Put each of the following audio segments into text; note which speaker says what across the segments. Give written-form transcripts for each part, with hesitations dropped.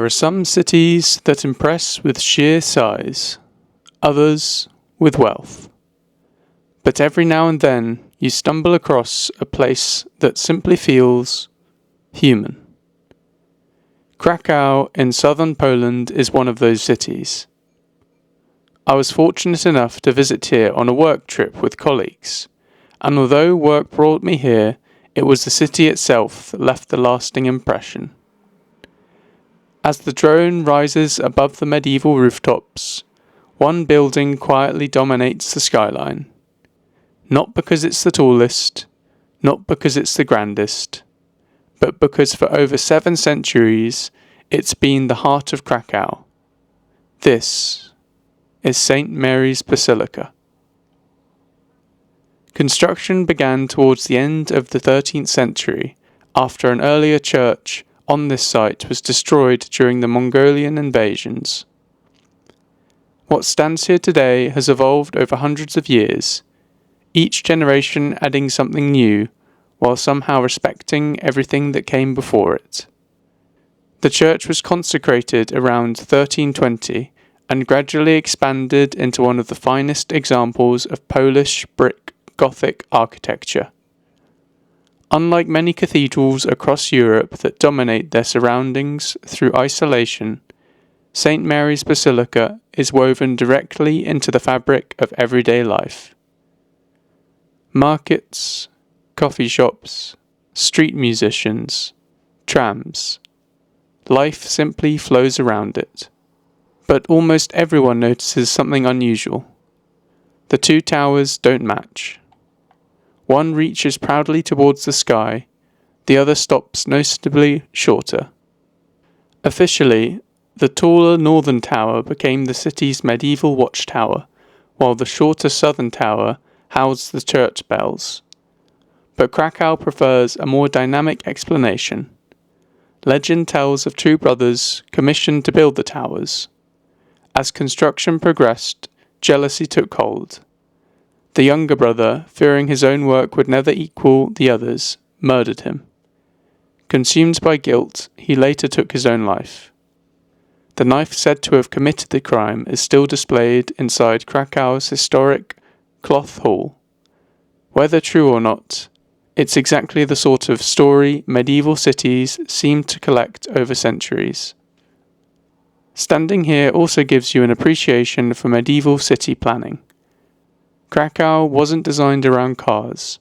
Speaker 1: There are some cities that impress with sheer size, others with wealth. But every now and then you stumble across a place that simply feels human. Krakow in southern Poland is one of those cities. I was fortunate enough to visit here on a work trip with colleagues, and although work brought me here, it was the city itself that left the lasting impression. As the drone rises above the medieval rooftops, one building quietly dominates the skyline. Not because it's the tallest, not because it's the grandest, but because for over 7 centuries it's been the heart of Krakow. This is St. Mary's Basilica. Construction began towards the end of the 13th century after an earlier church on this site was destroyed during the Mongolian invasions. What stands here today has evolved over hundreds of years, each generation adding something new while somehow respecting everything that came before it. The church was consecrated around 1320 and gradually expanded into one of the finest examples of Polish brick Gothic architecture. Unlike many cathedrals across Europe that dominate their surroundings through isolation, St. Mary's Basilica is woven directly into the fabric of everyday life. Markets, coffee shops, street musicians, trams. Life simply flows around it. But almost everyone notices something unusual. The two towers don't match. One reaches proudly towards the sky, the other stops noticeably shorter. Officially, the taller northern tower became the city's medieval watchtower, while the shorter southern tower housed the church bells. But Krakow prefers a more dynamic explanation. Legend tells of two brothers commissioned to build the towers. As construction progressed, jealousy took hold. The younger brother, fearing his own work would never equal the other's, murdered him. Consumed by guilt, he later took his own life. The knife said to have committed the crime is still displayed inside Krakow's historic Cloth Hall. Whether true or not, it's exactly the sort of story medieval cities seem to collect over centuries. Standing here also gives you an appreciation for medieval city planning. Krakow wasn't designed around cars.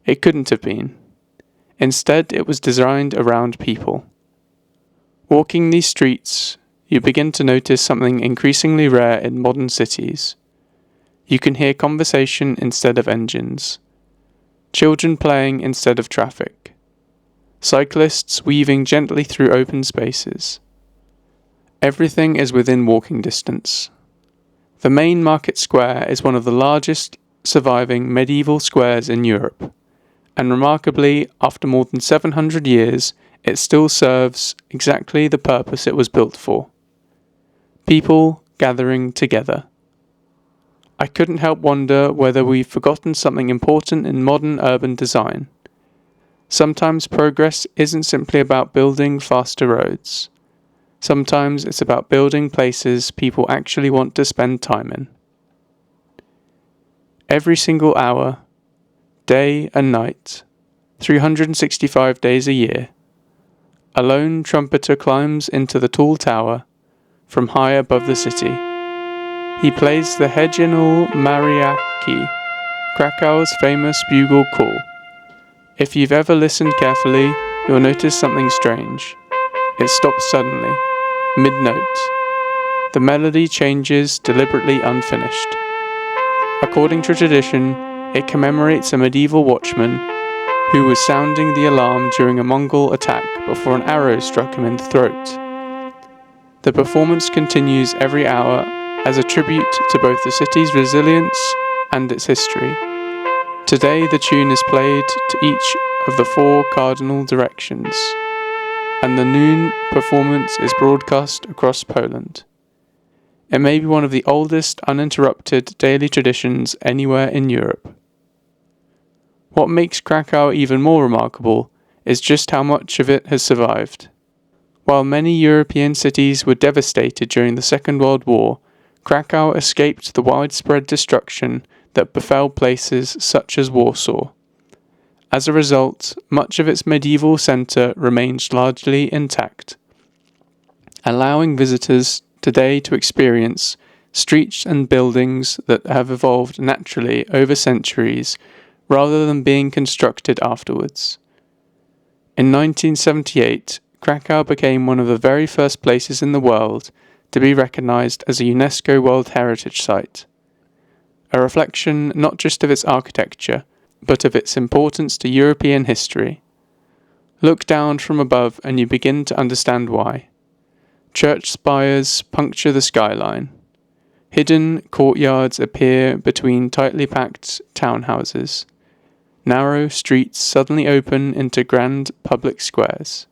Speaker 1: It couldn't have been. Instead, it was designed around people. Walking these streets, you begin to notice something increasingly rare in modern cities. You can hear conversation instead of engines. Children playing instead of traffic. Cyclists weaving gently through open spaces. Everything is within walking distance. The main market square is one of the largest surviving medieval squares in Europe, and remarkably, after more than 700 years, it still serves exactly the purpose it was built for. People gathering together. I couldn't help wonder whether we've forgotten something important in modern urban design. Sometimes progress isn't simply about building faster roads. Sometimes it's about building places people actually want to spend time in. Every single hour, day and night, 365 days a year, a lone trumpeter climbs into the tall tower from high above the city. He plays the Regional Mariachi, Krakow's famous bugle call. If you've ever listened carefully, you'll notice something strange. It stops suddenly, mid-note. The melody changes deliberately unfinished. According to tradition, it commemorates a medieval watchman who was sounding the alarm during a Mongol attack before an arrow struck him in the throat. The performance continues every hour as a tribute to both the city's resilience and its history. Today the tune is played to each of the 4 cardinal directions, and the noon performance is broadcast across Poland. It may be one of the oldest uninterrupted daily traditions anywhere in Europe. What makes Krakow even more remarkable is just how much of it has survived. While many European cities were devastated during the Second World War, Krakow escaped the widespread destruction that befell places such as Warsaw. As a result, much of its medieval centre remains largely intact, allowing visitors today to experience streets and buildings that have evolved naturally over centuries rather than being constructed afterwards. In 1978, Krakow became one of the very first places in the world to be recognised as a UNESCO World Heritage Site, a reflection not just of its architecture, but of its importance to European history. Look down from above and you begin to understand why. Church spires puncture the skyline. Hidden courtyards appear between tightly packed townhouses. Narrow streets suddenly open into grand public squares.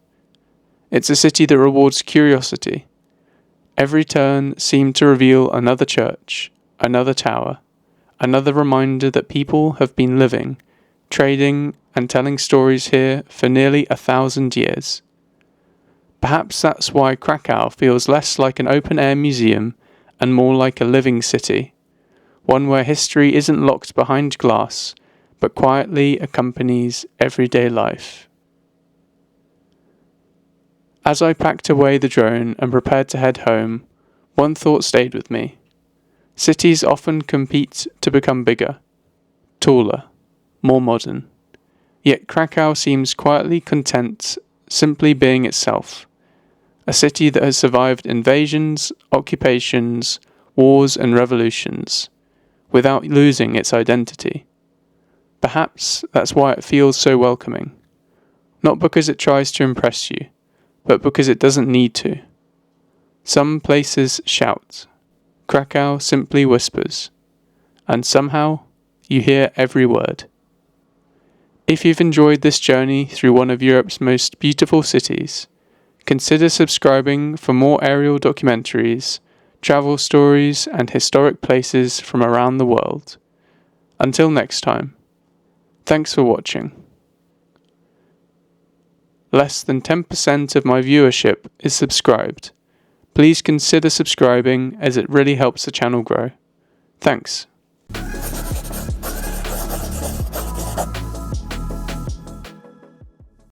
Speaker 1: It's a city that rewards curiosity. Every turn seemed to reveal another church, another tower, another reminder that people have been living, trading, and telling stories here for nearly 1,000 years. Perhaps that's why Krakow feels less like an open-air museum and more like a living city, one where history isn't locked behind glass, but quietly accompanies everyday life. As I packed away the drone and prepared to head home, one thought stayed with me. Cities often compete to become bigger, taller, more modern. Yet Krakow seems quietly content simply being itself. A city that has survived invasions, occupations, wars and revolutions, without losing its identity. Perhaps that's why it feels so welcoming. Not because it tries to impress you, but because it doesn't need to. Some places shout. Krakow simply whispers. And somehow, you hear every word. If you've enjoyed this journey through one of Europe's most beautiful cities, consider subscribing for more aerial documentaries, travel stories, and historic places from around the world. Until next time, thanks for watching. Less than 10% of my viewership is subscribed. Please consider subscribing as it really helps the channel grow. Thanks.